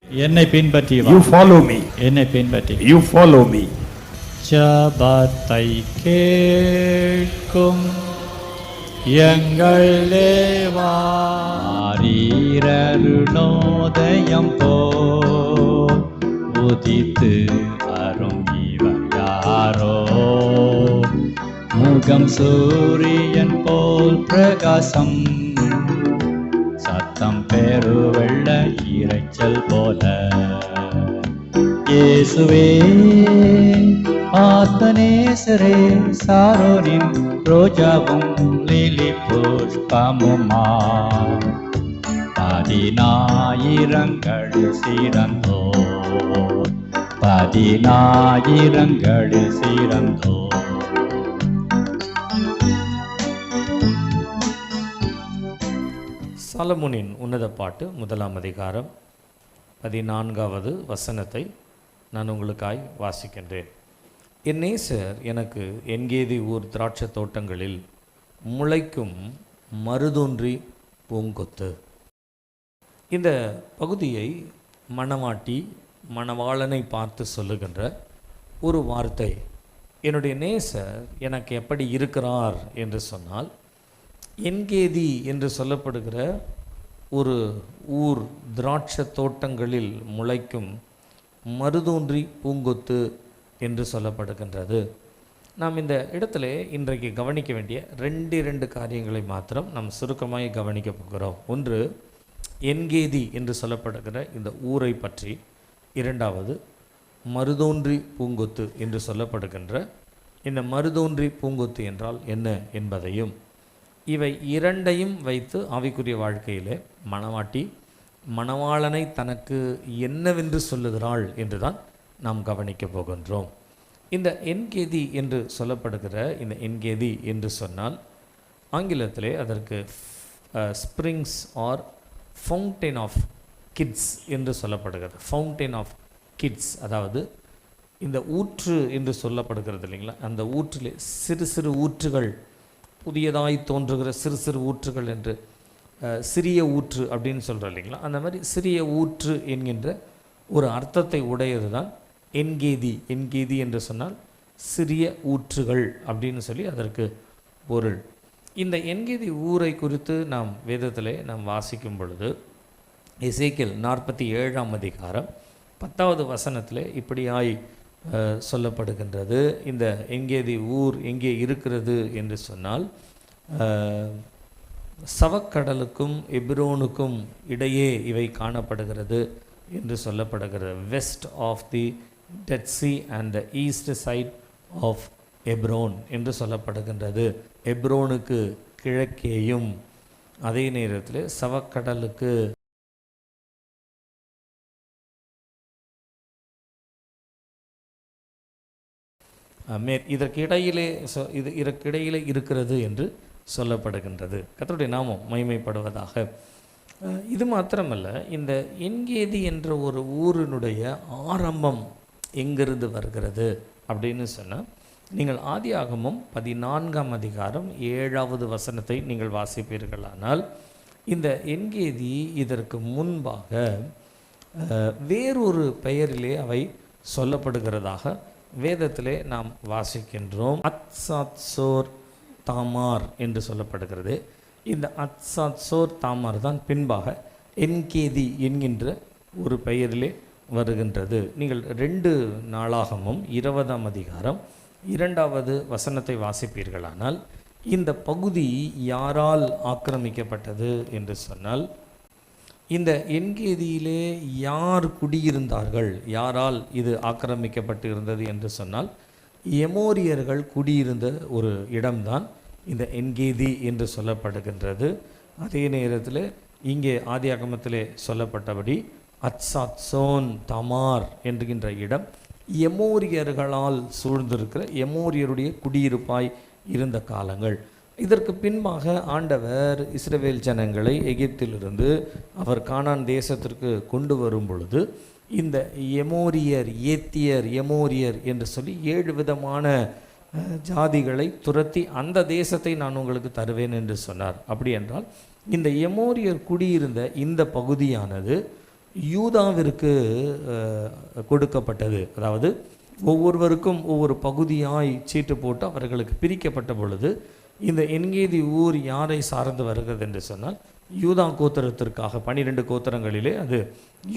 என்னை பின்பற்றி வா. You follow me. என்னை பின்பற்றி You follow me. ஜபத்தை கேட்கும் எங்கள் தேவா, அருணோதயம் போ உதித்து வரும் இவர் யாரோ, முகம் சூரியன் போல் பிரகாசம், சத்தம் பெருவெள்ள இரைச்சல் போல. இயேசுவே ஆத்மநேசரே, சாரோனின் ரோஜாவும் லிலி புஷ்பமுமா, பதினாயிரங்கள் சிறந்தோ, பதினாயிரங்கள் சிறந்தோ. சாலமோனின் உன்னத பாட்டு 1ஆம் அதிகாரம் 14வது வசனத்தை நான் உங்களுக்காய் வாசிக்கின்றேன். என் நேசர் எனக்கு என்கேதி ஊர் திராட்சை தோட்டங்களில் முளைக்கும் மருதொன்றி பூங்கொத்து. இந்த பகுதியை மணவாட்டி மணவாளனை பார்த்து சொல்லுகின்ற ஒரு வார்த்தை. என்னுடைய நேசர் எனக்கு எப்படி இருக்கிறார் என்று சொன்னால், என்கேதி என்று சொல்லப்படுகிற ஒரு ஊர் திராட்சை தோட்டங்களில் முளைக்கும் மருதோன்றி பூங்கொத்து என்று சொல்லப்படுகின்றது. நாம் இந்த இடத்துல இன்றைக்கு கவனிக்க வேண்டிய ரெண்டு காரியங்களை மாத்திரம் நாம் சுருக்கமாக கவனிக்க போகிறோம். ஒன்று, என்கேதி என்று சொல்லப்படுகிற இந்த ஊரை பற்றி. இரண்டாவது, மருதோன்றி பூங்கொத்து என்று சொல்லப்படுகின்ற இந்த மருதோன்றி பூங்கொத்து என்றால் என்ன என்பதையும், இவை இரண்டையும் வைத்து ஆவிக்குரிய வாழ்க்கையிலே மணவாட்டி மணவாளனை தனக்கு என்னவென்று சொல்லுகிறாள் என்றுதான் நாம் கவனிக்க போகின்றோம். இந்த என்கேதி என்று சொல்லப்படுகிற இந்த என்கேதி என்று சொன்னால் ஆங்கிலத்திலே அதற்கு springs or fountain of kids என்று சொல்லப்படுகிறது. ஃபவுண்டைன் ஆஃப் கிட்ஸ், அதாவது இந்த ஊற்று என்று சொல்லப்படுகிறது இல்லைங்களா, அந்த ஊற்றிலே சிறு சிறு ஊற்றுகள், புதியதாய் தோன்றுகிற சிறு சிறு ஊற்றுகள் என்று, சிறிய ஊற்று அப்படின்னு சொல்கிறோம் இல்லைங்களா, அந்த மாதிரி சிறிய ஊற்று என்கின்ற ஒரு அர்த்தத்தை உடையது தான் என்கேதி. என்கேதி என்று சொன்னால் சிறிய ஊற்றுகள் அப்படின்னு சொல்லி அதற்கு பொருள். இந்த என்கேதி ஊரை குறித்து நாம் வேதத்திலே நாம் வாசிக்கும் பொழுது எசேக்கியேல் 47ஆம் அதிகாரம் 10வது வசனத்தில் இப்படியாய் சொல்லப்படுகின்றது. இந்த என்கேதி ஊர் எங்கே இருக்கிறது என்று சொன்னால், சவக்கடலுக்கும் எப்ரோனுக்கும் இடையே இவை காணப்படுகிறது என்று சொல்லப்படுகிறது. West of the Dead Sea and the east side of Hebron என்று சொல்லப்படுகின்றது. எப்ரோனுக்கு கிழக்கேயும் அதே நேரத்தில் சவக்கடலுக்கு இதற்கிடையிலே இருக்கிறது என்று சொல்லப்படுகின்றது. கர்த்தருடைய நாமம் மகிமைப்படுவதாக. இது மாத்திரமல்ல, இந்த என்கேதி என்ற ஒரு ஊரினுடைய ஆரம்பம் எங்கிருந்து வருகிறது அப்படின்னு சொன்னால், நீங்கள் ஆதியாகமம் 14ஆம் அதிகாரம் 7வது வசனத்தை நீங்கள் வாசிப்பீர்களானால், இந்த என்கேதி இதற்கு முன்பாக வேறொரு பெயரிலே அவை சொல்லப்படுகிறதாக வேதத்திலே நாம் வாசிக்கின்றோம். அத்சாத்சோர் தாமார் என்று சொல்லப்படுகிறது. இந்த அத்சாத்சோர் தாமார் தான் பின்பாக என்கேதி என்கின்ற ஒரு பெயரிலே வருகின்றது. நீங்கள் 2 நாளாகமும் 20ஆம் அதிகாரம் 2வது வசனத்தை வாசிப்பீர்களானால், இந்த பகுதி யாரால் ஆக்கிரமிக்கப்பட்டது என்று சொன்னால், இந்த என்கேதியிலே யார் குடியிருந்தார்கள், யாரால் இது ஆக்கிரமிக்கப்பட்டு இருந்தது என்று சொன்னால், எமோரியர்கள் குடியிருந்த ஒரு இடம்தான் இந்த என்கேதி என்று சொல்லப்படுகின்றது. அதே நேரத்தில் இங்கே ஆதியாகமத்திலே சொல்லப்பட்டபடி அத்சாத்சோன் தமார் என்கின்ற இடம் எமோரியர்களால் சூழ்ந்திருக்கிற எமோரியருடைய குடியிருப்பாய் இருந்த காலங்கள். இதற்கு பின்பாக ஆண்டவர் இஸ்ரவேல் ஜனங்களை எகிப்திலிருந்து அவர் கானான் தேசத்திற்கு கொண்டு வரும் பொழுது இந்த எமோரியர், ஏத்தியர், எமோரியர் என்று சொல்லி 7 விதமான ஜாதிகளை துரத்தி அந்த தேசத்தை நான் உங்களுக்கு தருவேன் என்று சொன்னார். அப்படி என்றால் இந்த எமோரியர் குடியிருந்த இந்த பகுதியானது யூதாவிற்கு கொடுக்கப்பட்டது. அதாவது ஒவ்வொருவருக்கும் ஒவ்வொரு பகுதியாய் சீட்டு போட்டு அவர்களுக்கு பிரிக்கப்பட்ட பொழுது இந்த என்கேதி ஊர் யாரை சார்ந்து வருகிறது என்று சொன்னால் யூதா கோத்திரத்திற்காக 12 கோத்திரங்களிலே அது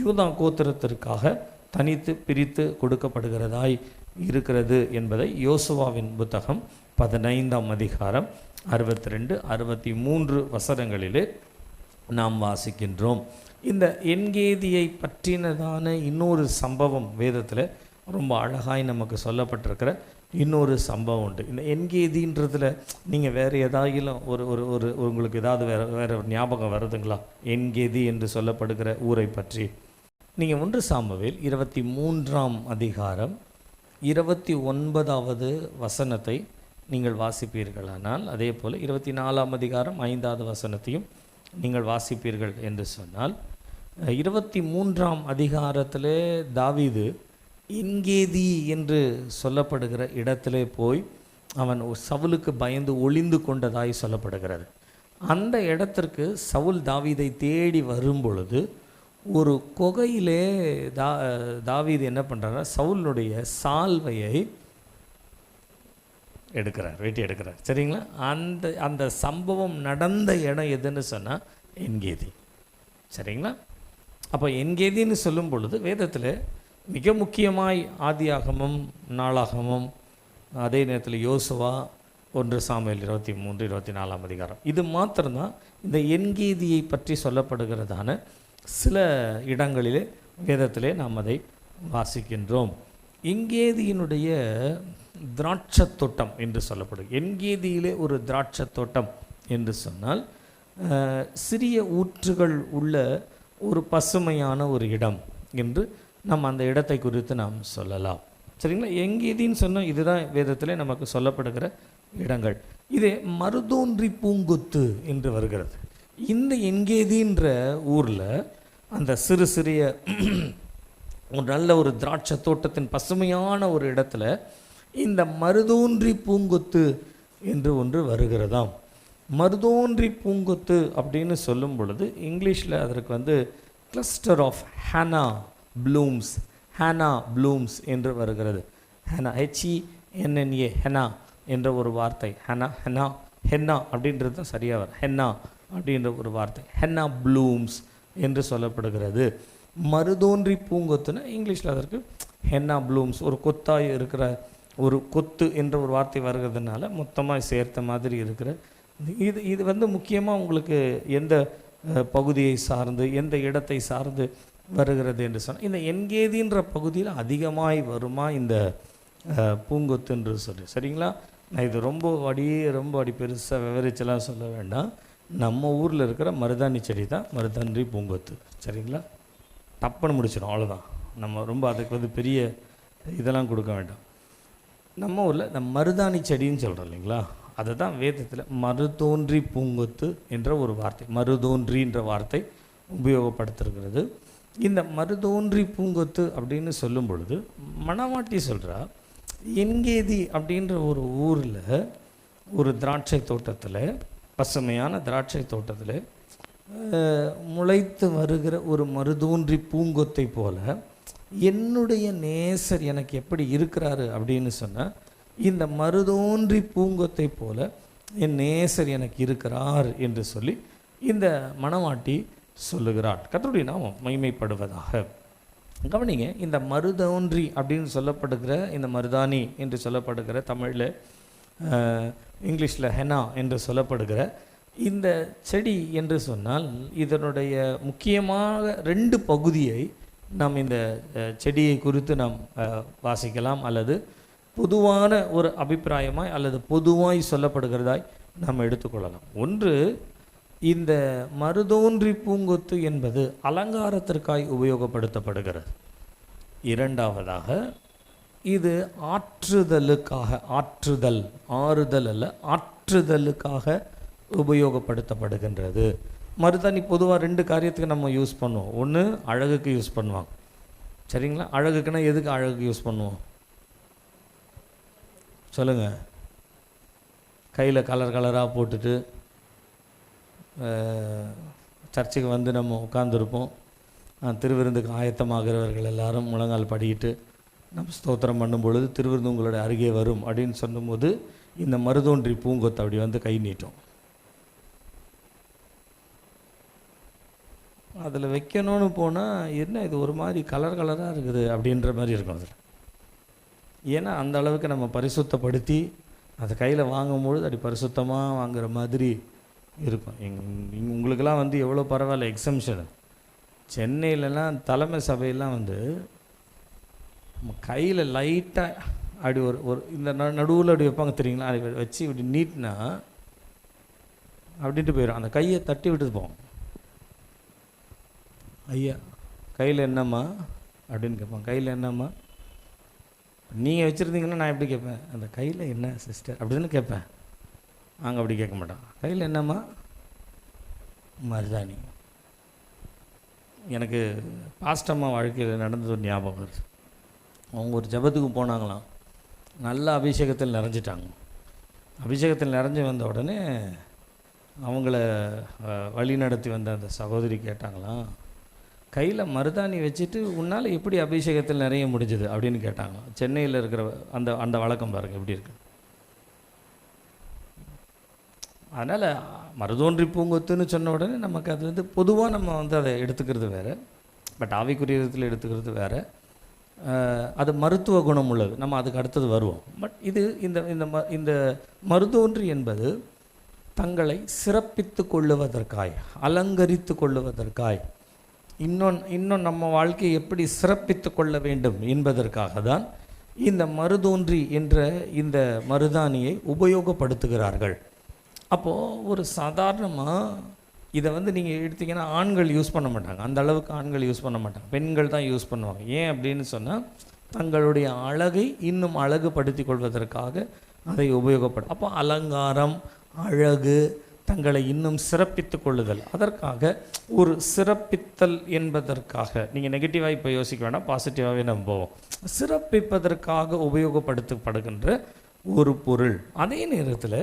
யூதா கோத்திரத்திற்காக தனித்து பிரித்து கொடுக்கப்படுகிறதாய் இருக்கிறது என்பதை யோசுவாவின் புத்தகம் 15ஆம் அதிகாரம் 62, 63 வசனங்களிலே நாம் வாசிக்கின்றோம். இந்த என்கேதியை பற்றினதான இன்னொரு சம்பவம் வேதத்தில் ரொம்ப அழகாய் நமக்கு சொல்லப்பட்டிருக்கிற இன்னொரு சம்பவம் உண்டு. இந்த என்கேதின்றதில் நீங்கள் வேறு ஏதாயிலும் ஒரு ஒரு ஒரு உங்களுக்கு ஏதாவது வேறு ஞாபகம் வருதுங்களா? என்கேதி என்று சொல்லப்படுகிற ஊரை பற்றி நீங்கள் 1 சாமுவேல் 23ஆம் அதிகாரம் 29வது வசனத்தை நீங்கள் வாசிப்பீர்களானால், அதே போல் 24ஆம் அதிகாரம் 5வது வசனத்தையும் நீங்கள் வாசிப்பீர்கள் என்று சொன்னால் 23ஆம் அதிகாரத்திலே தாவீது என்கேதி என்று சொல்லப்படுகிற இடத்திலே போய் அவன் சவுலுக்கு பயந்து ஒளிந்து கொண்டதாய் சொல்லப்படுகிறது. அந்த இடத்திற்கு சவுல் தாவீதை தேடி வரும்பொழுது ஒரு குகையிலே தாவீது என்ன பண்ணுறாருன்னா சவுலுடைய சால்வையை வெட்டி எடுக்கிறார். சரிங்களா? அந்த சம்பவம் நடந்த இடம் எதுன்னு சொன்னால் என்கேதி. சரிங்களா? அப்போ என்கேதின்னு சொல்லும் பொழுது வேதத்தில் மிக முக்கியமாய் ஆதியாகமும் நாளாகமும் அதே நேரத்தில் யோசுவா 1 சாமுவேல் 23, 24ஆம் அதிகாரம் இது மாத்திரம்தான் இந்த என்கேதியை பற்றி சொல்லப்படுகிறதான சில இடங்களிலே வேதத்திலே நாம் அதை வாசிக்கின்றோம். என்கேதியினுடைய திராட்சை தோட்டம் என்று சொல்லப்படும். என்கேதியிலே ஒரு திராட்சை தோட்டம் என்று சொன்னால் சிறிய ஊற்றுகள் உள்ள ஒரு பசுமையான ஒரு இடம் என்று நம்ம அந்த இடத்தை குறித்து நாம் சொல்லலாம். சரிங்களா? என்கேதின்னு சொன்னால் இதுதான் வேதத்திலே நமக்கு சொல்லப்படுகிற இடங்கள். இதே மருதோன்றி பூங்கொத்து என்று வருகிறது. இந்த என்கேதின்ற ஊரில் அந்த சிறிய ஒரு நல்ல ஒரு திராட்சை தோட்டத்தின் பசுமையான ஒரு இடத்துல இந்த மருதோன்றி பூங்கொத்து என்று ஒன்று வருகிறதாம். மருதோன்றி பூங்கொத்து அப்படின்னு சொல்லும் பொழுது இங்கிலீஷில் அதற்கு கிளஸ்டர் ஆஃப் ஹேனா ப்ளூம்ஸ் என்று வருகிறது. ஹெனா HENNA ஹெனா என்ற ஒரு வார்த்தை. ஹென்னா அப்படின்றது தான் சரியாக வரும். ஹென்னா அப்படின்ற ஒரு வார்த்தை ஹென்னா ப்ளூம்ஸ் என்று சொல்லப்படுகிறது. மருதோன்றி பூங்கொத்துன்னு இங்கிலீஷில் அதற்கு ஹென்னா ப்ளூம்ஸ் ஒரு கொத்தாய் இருக்கிற ஒரு கொத்து என்ற ஒரு வார்த்தை வருகிறதுனால மொத்தமாக சேர்த்த மாதிரி இருக்கிற இது முக்கியமாக உங்களுக்கு எந்த பகுதியை சார்ந்து எந்த இடத்தை சார்ந்து வருகிறது என்று சொன்னால் இந்த என்கேதின்ற பகுதியில் அதிகமாய் வருமா இந்த பூங்கொத்து என்று சொல்லி. சரிங்களா? நான் இது ரொம்ப அடி பெருசாக விவரிச்செல்லாம் சொல்ல வேண்டாம். நம்ம ஊரில் இருக்கிற மருதாணி செடி தான் மருதாணி பூங்கொத்து. சரிங்களா? தப்புன்னு முடிச்சிடும், அவ்வளோதான். நம்ம ரொம்ப அதுக்கு பெரிய இதெல்லாம் கொடுக்க வேண்டாம். நம்ம ஊரில் இந்த மருதாணி செடின்னு சொல்கிறோம் இல்லைங்களா? அதை தான் வேதத்தில் மருதோன்றி பூங்கொத்து என்ற ஒரு வார்த்தை, மருதோன்றின்ற வார்த்தை உபயோகப்படுத்திருக்கிறது. இந்த மருதோன்றி பூங்கொத்து அப்படின்னு சொல்லும் பொழுது மணவாட்டி சொல்கிறா என்கேதி அப்படின்ற ஒரு ஊரில் ஒரு திராட்சை தோட்டத்தில் பசுமையான திராட்சை தோட்டத்தில் முளைத்து வருகிற ஒரு மருதோன்றி பூங்கொத்தை போல என்னுடைய நேசர் எனக்கு எப்படி இருக்கிறாரு அப்படின்னு சொன்னால் இந்த மருதோன்றி பூங்கொத்தை போல என் நேசர் எனக்கு இருக்கிறார் என்று சொல்லி இந்த மணவாட்டி சொல்லுகிறாள். கர்த்தருடைய நாமம் மகிமைப்படுவதாக. கவனிங்க, இந்த மருதோன்றி அப்படின்னு சொல்லப்படுகிற இந்த மருதாணி என்று சொல்லப்படுகிற தமிழில் இங்கிலீஷில் ஹெனா என்று சொல்லப்படுகிற இந்த செடி என்று சொன்னால் இதனுடைய முக்கியமாக 2 பகுதியை நாம் இந்த செடியை குறித்து நாம் வாசிக்கலாம், அல்லது பொதுவான ஒரு அபிப்பிராயமாய் அல்லது பொதுவாய் சொல்லப்படுகிறதாய் நாம் எடுத்துக்கொள்ளலாம். ஒன்று, இந்த மருதோன்றி பூங்கொத்து என்பது அலங்காரத்திற்காய் உபயோகப்படுத்தப்படுகிறது. இரண்டாவதாக இது ஆறுதல் அல்ல ஆற்றுதலுக்காக உபயோகப்படுத்தப்படுகின்றது. மருதாணி பொதுவாக 2 காரியத்துக்கு நம்ம யூஸ் பண்ணுவோம். ஒன்று, அழகுக்கு யூஸ் பண்ணுவாங்க. சரிங்களா? அழகுக்குன்னா எதுக்கு அழகுக்கு யூஸ் பண்ணுவோம் சொல்லுங்கள்? கையில் கலராக போட்டுட்டு சர்ச்சுக்கு நம்ம உட்காந்துருப்போம். திருவிருந்துக்கு ஆயத்தமாகிறவர்கள் எல்லாரும் முழங்கால் படிக்கிட்டு நம்ம ஸ்தோத்திரம் பண்ணும் பொழுது திருவிருந்து உங்களுடைய அருகே வரும் அப்படின்னு சொல்லும்போது இந்த மருதோன்றி பூங்கொத்து அப்படி வந்து கை நீட்டும். அதில் வைக்கணும்னு போனால் என்ன இது ஒரு மாதிரி கலராக இருக்குது அப்படின்ற மாதிரி இருக்கும் அதில். ஏன்னா அந்த அளவுக்கு நம்ம பரிசுத்தப்படுத்தி அதை கையில் வாங்கும்பொழுது அப்படி பரிசுத்தமாக வாங்குகிற மாதிரி இருக்கும். உங்களுக்கெல்லாம் வந்து எவ்வளோ பரவாயில்ல எக்ஸம்ஷனு. சென்னையிலலாம் தலைமை சபையெல்லாம் வந்து கையில் லைட்டாக அப்படி ஒரு இந்த நடுவில் அப்படி வைப்பாங்க தெரியுங்களா, அதை வச்சு இப்படி நீட்னா அப்படின்ட்டு போயிடும். அந்த கையை தட்டி விட்டுட்டு போவோம். ஐயா கையில் என்னம்மா அப்படின்னு கேட்பான். கையில் என்னம்மா நீங்கள் வச்சுருந்தீங்கன்னா நான் எப்படி கேட்பேன், அந்த கையில் என்ன சிஸ்டர் அப்படின்னு கேட்பேன். நாங்கள் அப்படி கேட்க மாட்டோம். கையில் என்னம்மா, மருதாணி. எனக்கு பாஸ்டம்மா வாழ்க்கையில் நடந்தது ஒரு ஞாபகம் வருது. அவங்க ஒரு ஜபத்துக்கு போனாங்களாம். நல்ல அபிஷேகத்தில் நிறைஞ்சிட்டாங்க. அபிஷேகத்தில் நிறைஞ்சு வந்த உடனே அவங்கள வழி நடத்தி வந்த அந்த சகோதரி கேட்டாங்களாம், கையில் மருதாணி வச்சுட்டு உன்னால் எப்படி அபிஷேகத்தில் நிறைய முடிஞ்சுது அப்படின்னு கேட்டாங்களாம். சென்னையில் இருக்கிற அந்த அந்த வழக்கம் பாருங்கள் எப்படி இருக்கு. அதனால் மருதோன்றி பூங்கொத்துன்னு சொன்ன உடனே நமக்கு அது வந்து பொதுவாக நம்ம வந்து அதை எடுத்துக்கிறது வேறு, பட் ஆவிக்குரிய விதத்தில் எடுத்துக்கிறது வேறு. அது மருத்துவ குணம் உள்ளது, நம்ம அதுக்கு அடுத்தது வருவோம். பட் இது இந்த மருதோன்றி என்பது தங்களை சிறப்பித்து கொள்ளுவதற்காய், அலங்கரித்து கொள்ளுவதற்காய், இன்னும் நம்ம வாழ்க்கையை எப்படி சிறப்பித்து கொள்ள வேண்டும் என்பதற்காக தான் இந்த மருதோன்றி என்ற இந்த மருதாணியை உபயோகப்படுத்துகிறார்கள். அப்போது ஒரு சாதாரணமாக இதை வந்து நீங்கள் எடுத்திங்கன்னா ஆண்கள் யூஸ் பண்ண மாட்டாங்க, அந்த அளவுக்கு ஆண்கள் யூஸ் பண்ண மாட்டாங்க, பெண்கள் தான் யூஸ் பண்ணுவாங்க. ஏன் அப்படின்னு சொன்னால் தங்களுடைய அழகை இன்னும் அழகுபடுத்தி கொள்வதற்காக அதை உபயோகப்படும். அப்போ அலங்காரம், அழகு, தங்களை இன்னும் சிறப்பித்து கொள்ளுதல், அதற்காக ஒரு சிறப்பித்தல் என்பதற்காக. நீங்கள் நெகட்டிவாக இப்போ யோசிக்க வேண்டாம், பாசிட்டிவாகவே நம்ம போவோம். சிறப்பிப்பதற்காக உபயோகப்படுத்தப்படுகின்ற ஒரு பொருள். அதே நேரத்தில்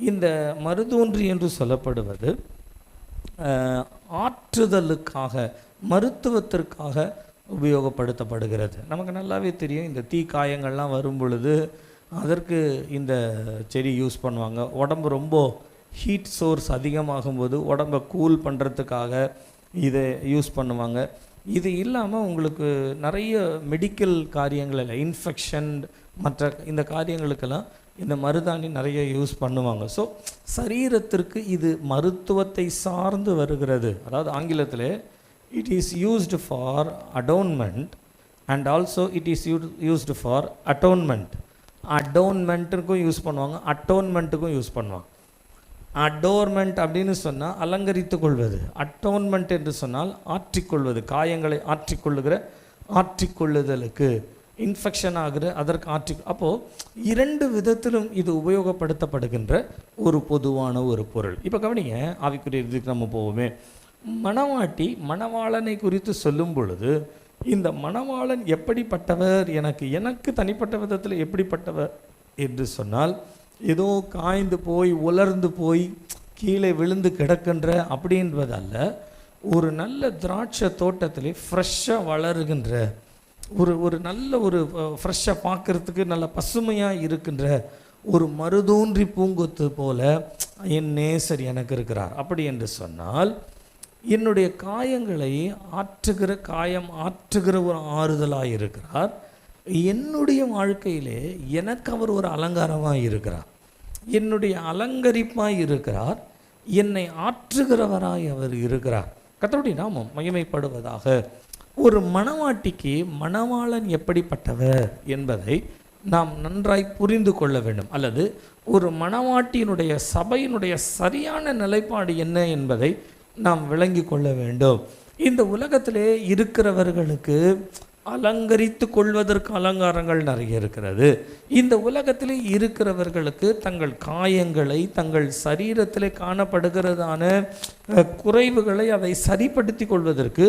இந்த மருதோன்றி என்று சொல்லப்படுவது ஆற்றுதலுக்காக, மருத்துவத்திற்காக உபயோகப்படுத்தப்படுகிறது. நமக்கு நல்லாவே தெரியும், இந்த தீக்காயங்கள்லாம் வரும் பொழுது அதற்கு இந்த செடி யூஸ் பண்ணுவாங்க. உடம்பு ரொம்ப ஹீட் சோர்ஸ் அதிகமாகும்போது உடம்பை கூல் பண்ணுறதுக்காக இதை யூஸ் பண்ணுவாங்க. இது இல்லாமல் உங்களுக்கு நிறைய மெடிக்கல் காரியங்களில் இன்ஃபெக்ஷன் மற்ற இந்த காரியங்களுக்கெல்லாம் இந்த மருதாணி நிறைய யூஸ் பண்ணுவாங்க. ஸோ சரீரத்திற்கு இது மருத்துவத்தை சார்ந்து வருகிறது. அதாவது ஆங்கிலத்தில் it is used for atonement and also it is used for atonement. அடோன்மெண்ட்டுக்கும் யூஸ் பண்ணுவாங்க, அட்டோன்மெண்ட்டுக்கும் யூஸ் பண்ணுவாங்க. அடோர்மெண்ட் அப்படின்னு சொன்னால் அலங்கரித்து கொள்வது, அட்டோன்மெண்ட் என்று சொன்னால் ஆற்றிக்கொள்வது, காயங்களை ஆற்றிக்கொள்ளுதலுக்கு, இன்ஃபெக்ஷன் ஆகிற அதற்கு அப்போது இரண்டு விதத்திலும் இது உபயோகப்படுத்தப்படுகின்ற ஒரு பொதுவான ஒரு பொருள். இப்போ கவனிங்க, ஆவிக்குரிய இதுக்கு நம்ம போவோமே. மணவாட்டி மணவாளனை குறித்து சொல்லும் பொழுது இந்த மணவாளன் எப்படிப்பட்டவர், எனக்கு தனிப்பட்ட விதத்தில் எப்படிப்பட்டவர் என்று சொன்னால், ஏதோ காய்ந்து போய் உலர்ந்து போய் கீழே விழுந்து கிடக்கின்ற அப்படின்றதல்ல. ஒரு நல்ல திராட்சை தோட்டத்திலே ஃப்ரெஷ்ஷாக வளருகின்ற ஒரு நல்ல ஒரு ஃப்ரெஷ்ஷாக பார்க்குறதுக்கு நல்ல பசுமையாக இருக்கின்ற ஒரு மருதோன்றி பூங்கொத்து போல என் நேசர் எனக்கு இருக்கிறார். அப்படி என்று சொன்னால் என்னுடைய காயங்களை ஆற்றுகிற ஒரு ஆறுதலாக இருக்கிறார். என்னுடைய வாழ்க்கையிலே எனக்கு அவர் ஒரு அலங்காரமாக இருக்கிறார், என்னுடைய அலங்கரிப்பாய் இருக்கிறார், என்னை ஆற்றுகிறவராய் அவர் இருக்கிறார். கர்த்தருடைய நாமம் மகிமைப்படுவதாக. ஒரு மணவாட்டிக்கு மணவாளன் எப்படிப்பட்டவர் என்பதை நாம் நன்றாய் புரிந்து கொள்ள வேண்டும், அல்லது ஒரு மணவாட்டியினுடைய சபையினுடைய சரியான நிலைப்பாடு என்ன என்பதை நாம் விளங்கி கொள்ள வேண்டும். இந்த உலகத்திலே இருக்கிறவர்களுக்கு அலங்கரித்து கொள்வதற்கு அலங்காரங்கள் நிறைய இருக்கிறது. இந்த உலகத்திலே இருக்கிறவர்களுக்கு தங்கள் காயங்களை, தங்கள் சரீரத்திலே காணப்படுகிறதான குறைவுகளை அதை சரிப்படுத்தி கொள்வதற்கு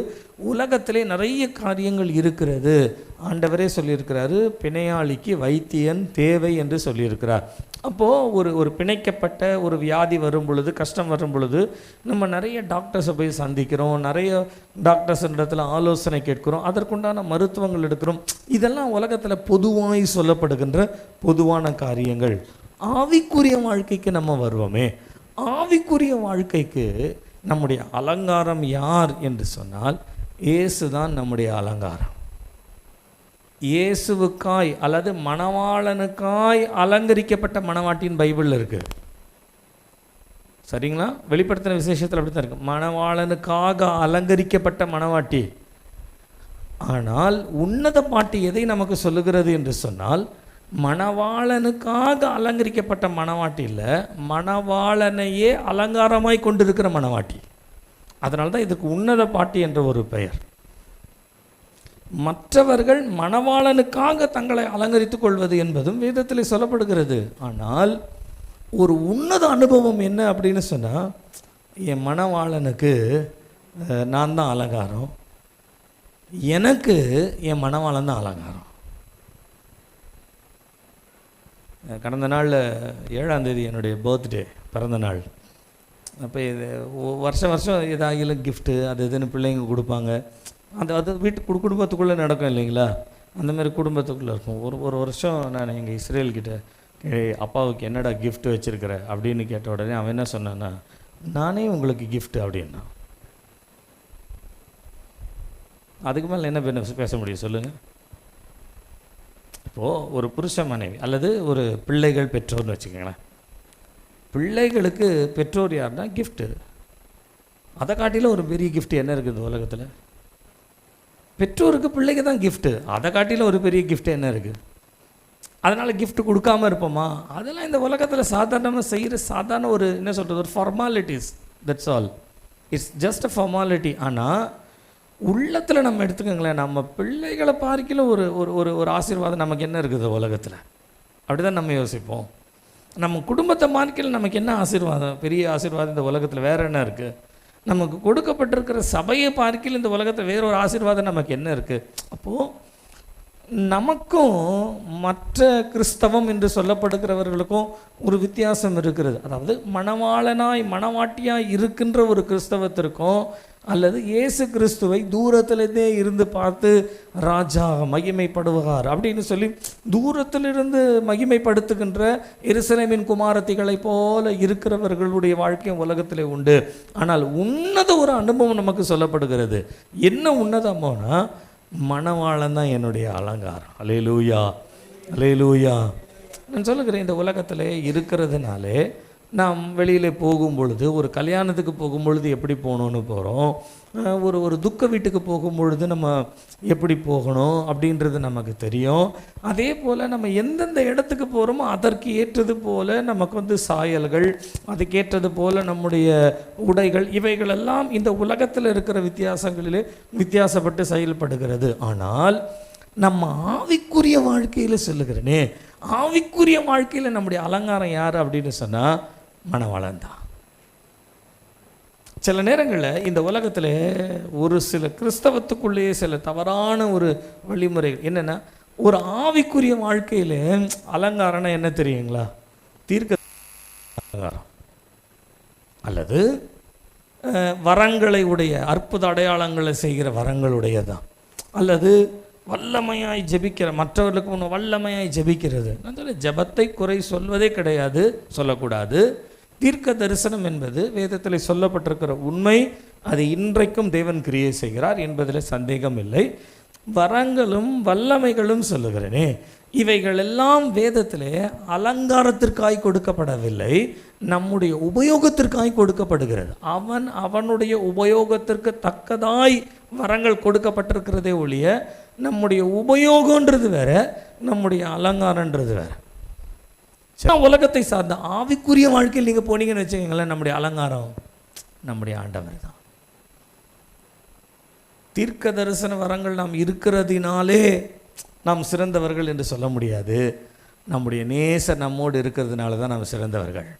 உலகத்திலே நிறைய காரியங்கள் இருக்கிறது. ஆண்டவரே சொல்லியிருக்கிறாரு, பிணையாளிக்கு வைத்தியன் தேவை என்று சொல்லியிருக்கிறார். அப்போது ஒரு பிணைக்கப்பட்ட ஒரு வியாதி வரும் பொழுது, கஷ்டம் வரும் பொழுது, நம்ம நிறைய டாக்டர்ஸை போய் சந்திக்கிறோம், நிறைய டாக்டர்ஸ் இடத்துல ஆலோசனை கேட்கிறோம், அதற்குண்டான மருத்துவங்கள் எடுக்கிறோம். இதெல்லாம் உலகத்தில் பொதுவாய் சொல்லப்படுகின்ற பொதுவான காரியங்கள். ஆவிக்குரிய வாழ்க்கைக்கு நம்ம வருவோமே, ஆவிக்குரிய வாழ்க்கைக்கு நம்முடைய அலங்காரம் யார் என்று சொன்னால் இயேசு தான் நம்முடைய அலங்காரம். இயேசுவுக்காய் அல்லது மணவாளனுக்காய் அலங்கரிக்கப்பட்ட மணவாட்டின் பைபிளில் இருக்குது. சரிங்களா? வெளிப்படுத்தின விசேஷத்தில் அப்படி தான் இருக்குது, மணவாளனுக்காக அலங்கரிக்கப்பட்ட மணவாட்டி. ஆனால் உன்னத பாட்டு எதை நமக்கு சொல்லுகிறது என்று சொன்னால், மணவாளனுக்காக அலங்கரிக்கப்பட்ட மணவாட்டி இல்லை, மணவாளனையே அலங்காரமாய் கொண்டிருக்கிற மணவாட்டி. அதனால தான் இதுக்கு உன்னத பாட்டு என்ற ஒரு பெயர். மற்றவர்கள் மணவாளனுக்காக தங்களை அலங்கரித்துக் கொள்வது என்பதும் வேதத்தில் சொல்லப்படுகிறது. ஆனால் ஒரு உன்னத அனுபவம் என்ன அப்படின்னு சொன்னால், என் மணவாளனுக்கு நான் தான் அலங்காரம், எனக்கு என் மணவாளன் தான் அலங்காரம். கடந்த நாளில் 7ஆம் தேதி என்னுடைய பர்த்டே, பிறந்த நாள். அப்போ இது வருஷம் ஏதாகிலும் கிஃப்ட்டு அது இதுன்னு பிள்ளைங்க கொடுப்பாங்க. அது குடும்பத்துக்குள்ளே நடக்கும் இல்லைங்களா? அந்தமாதிரி குடும்பத்துக்குள்ளே இருக்கும். ஒரு வருஷம் நான் எங்கள் இஸ்ரேல்கிட்ட அப்பாவுக்கு என்னடா கிஃப்ட் வச்சுருக்கிற அப்படின்னு கேட்ட உடனே அவன் என்ன சொன்னான்னா, நானே உங்களுக்கு கிஃப்ட் அப்படின்னா. அதுக்கு மேலே என்ன பேச முடியும் சொல்லுங்கள்? இப்போது ஒரு புருஷ மனைவி அல்லது ஒரு பிள்ளைகள் பெற்றோர்னு வச்சுக்கோங்களேன். பிள்ளைகளுக்கு பெற்றோர் யாருன்னா கிஃப்ட்டு. அதை காட்டிலும் ஒரு பெரிய கிஃப்ட் என்ன இருக்குது உலகத்தில்? பெற்றோருக்கு பிள்ளைக்கு தான் கிஃப்ட்டு. அதை காட்டிலும் ஒரு பெரிய கிஃப்ட் என்ன இருக்குது? அதனால் கிஃப்ட் கொடுக்காமல் இருப்போமா? அதெல்லாம் இந்த உலகத்தில் சாதாரணமாக செய்கிற சாதாரண ஒரு என்ன சொல்கிறது, ஒரு formalities. That's all. It's just a formality. ஆனால் உள்ளத்தில் நம்ம எடுத்துக்கோங்களேன், நம்ம பிள்ளைகளை பார்க்கல ஒரு ஒரு ஒரு ஆசீர்வாதம் நமக்கு என்ன இருக்குது உலகத்தில்? அப்படி தான் நம்ம யோசிப்போம். நம்ம குடும்பத்தை பார்க்கல நமக்கு என்ன ஆசீர்வாதம், பெரிய ஆசீர்வாதம் இந்த உலகத்தில் வேறு என்ன இருக்குது? நமக்கு கொடுக்கப்பட்டிருக்கிற சபையை பார்க்கல இந்த உலகத்தில் வேற ஒரு ஆசீர்வாதம் நமக்கு என்ன இருக்குது? அப்போது நமக்கும் மற்ற கிறிஸ்தவம் என்று சொல்லப்படுகிறவர்களுக்கும் ஒரு வித்தியாசம் இருக்கிறது. அதாவது மணவாளனாய் மணவாட்டியாய் இருக்கின்ற ஒரு கிறிஸ்தவத்திற்கும் அல்லது இயேசு கிறிஸ்துவை தூரத்திலே இருந்து பார்த்து ராஜா மகிமைப்படுவார் அப்படின்னு சொல்லி தூரத்திலிருந்து மகிமைப்படுத்துகின்ற எருசலேமின் குமாரத்திகளை போல இருக்கிறவர்களுடைய வாழ்க்கை உலகத்திலே உண்டு. ஆனால் உன்னத ஒரு அனுபவம் நமக்கு சொல்லப்படுகிறது. என்ன உன்னதமோனா, மணவாளன் தான் என்னுடைய அலங்காரம். அல்லேலூயா, அல்லேலூயா. நான் சொல்லுகிறேன், இந்த உலகத்தில் இருக்கிறதுனாலே நாம் வெளியில் போகும் பொழுது, ஒரு கல்யாணத்துக்கு போகும்பொழுது எப்படி போகணுன்னு போகிறோம், ஒரு துக்க வீட்டுக்கு போகும்பொழுது நம்ம எப்படி போகணும் அப்படின்றது நமக்கு தெரியும். அதே போல் நம்ம எந்தெந்த இடத்துக்கு போகிறோமோ அதற்கு ஏற்றது போல் நமக்கு சாயல்கள், அதுக்கேற்றது போல் நம்முடைய உடைகள், இவைகளெல்லாம் இந்த உலகத்தில் இருக்கிற வித்தியாசங்களிலே வித்தியாசப்பட்டு செயல்படுகிறது. ஆனால் நம்ம ஆவிக்குரிய வாழ்க்கையில் சொல்லுகிறேனே, ஆவிக்குரிய வாழ்க்கையில் நம்முடைய அலங்காரம் யார் அப்படின்னு சொன்னால் மணவாளன் தான். சில நேரங்களில் இந்த உலகத்தில் ஒரு சில கிறிஸ்தவத்துக்குள்ளேயே சில தவறான ஒரு வழிமுறைகள் என்னென்னா, ஒரு ஆவிக்குரிய வாழ்க்கையில் அலங்காரம்னா என்ன தெரியுங்களா? தீர்க்க அலங்காரம் அல்லது வரங்களை உடைய அற்புத அடையாளங்களை செய்கிற வரங்களுடைய தான், அல்லது வல்லமையாய் ஜெபிக்கிற, மற்றவர்களுக்கு ஒன்று வல்லமையாய் ஜெபிக்கிறது. நான் சொல்ல ஜெபத்தை குறை சொல்வதே கிடையாது, சொல்லக்கூடாது. தீர்க்க தரிசனம் என்பது வேதத்தில் சொல்லப்பட்டிருக்கிற உண்மை. அது இன்றைக்கும் தேவன் கிரியை செய்கிறார் என்பதில் சந்தேகம் இல்லை. வரங்களும் வல்லமைகளும் சொல்லுகிறேனே, இவைகளெல்லாம் வேதத்திலே அலங்காரத்திற்காய் கொடுக்கப்படவில்லை, நம்முடைய உபயோகத்திற்காய் கொடுக்கப்படுகிறது. அவனுடைய உபயோகத்திற்கு தக்கதாய் வரங்கள் கொடுக்கப்பட்டிருக்கிறதே ஒழிய நம்முடைய உபயோகன்றது வேற, நம்முடைய அலங்காரன்றது வேற. உலகத்தை சார்ந்த ஆவிக்குரிய வாழ்க்கையில் நீங்கள் போனீங்கன்னு வச்சுக்கோங்களேன், நம்முடைய அலங்காரம் நம்முடைய ஆண்டவர் தான். தீர்க்க தரிசன வரங்கள் நாம் இருக்கிறதினாலே நாம் சிறந்தவர்கள் என்று சொல்ல முடியாது. நம்முடைய நேசர் நம்மோடு இருக்கிறதுனால தான் நாம் சிறந்தவர்கள்.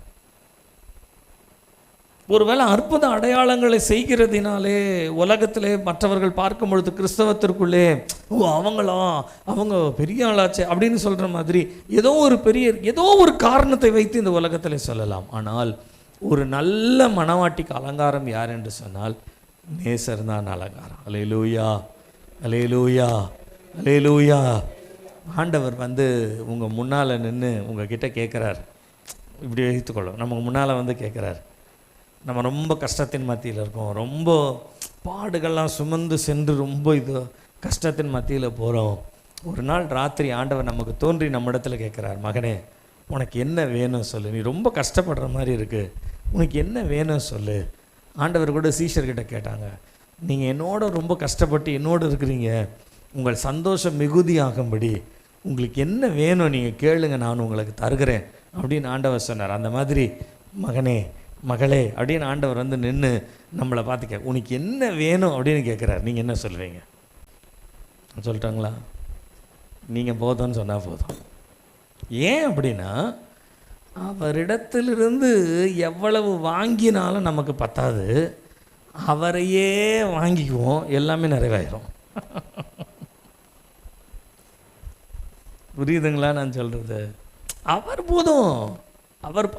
ஒருவேளை அற்புத அடையாளங்களை செய்கிறதினாலே உலகத்திலே மற்றவர்கள் பார்க்கும் பொழுது கிறிஸ்தவத்திற்குள்ளே ஓ அவங்களா அவங்க பெரிய ஆளாச்சே அப்படின்னு சொல்கிற மாதிரி ஏதோ ஒரு காரணத்தை வைத்து இந்த உலகத்தில் சொல்லலாம். ஆனால் ஒரு நல்ல மணவாட்டிக்கு அலங்காரம் யார் என்று சொன்னால் நேசர் தான் அலங்காரம். அல்லேலூயா, அல்லேலூயா, அல்லேலூயா. ஆண்டவர் உங்கள் முன்னால் நின்று உங்ககிட்ட கேட்குறார். இப்படி வைத்துக்கொள்ளும், நமக்கு முன்னால் கேட்குறார். நம்ம ரொம்ப கஷ்டத்தின் மத்தியில் இருக்கோம், ரொம்ப பாடுகள்லாம் சுமந்து சென்று ரொம்ப கஷ்டத்தின் மத்தியில் போகிறோம். ஒரு நாள் ராத்திரி ஆண்டவர் நமக்கு தோன்றி நம்ம இடத்துல கேட்குறார், மகனே உனக்கு என்ன வேணும் சொல்லு, நீ ரொம்ப கஷ்டப்படுற மாதிரி இருக்குது, உனக்கு என்ன வேணும் சொல்லு. ஆண்டவர் கூட சீஷர்கிட்ட கேட்டாங்க, நீங்கள் என்னோட ரொம்ப கஷ்டப்பட்டு என்னோடு இருக்கிறீங்க, உங்கள் சந்தோஷம் மிகுதியாகும்படி உங்களுக்கு என்ன வேணும் நீங்கள் கேளுங்க, நான் உங்களுக்கு தருகிறேன் அப்படின்னு ஆண்டவர் சொன்னார். அந்த மாதிரி மகனே மகளே அப்படின்னு ஆண்டவர் நின்று நம்மளை பார்த்து உனக்கு என்ன வேணும் அப்படின்னு கேட்குறாரு. நீங்கள் என்ன சொல்லுவீங்க? சொல்லிட்டாங்களா? நீங்கள் போதும்னு சொன்னால் போதும். ஏன் அப்படின்னா அவரிடத்திலிருந்து எவ்வளவு வாங்கினாலும் நமக்கு பத்தாது, அவரையே வாங்கிக்குவோம், எல்லாமே நிறைவாயிரும். புரியுதுங்களா நான் சொல்கிறது? அவர் போதும்,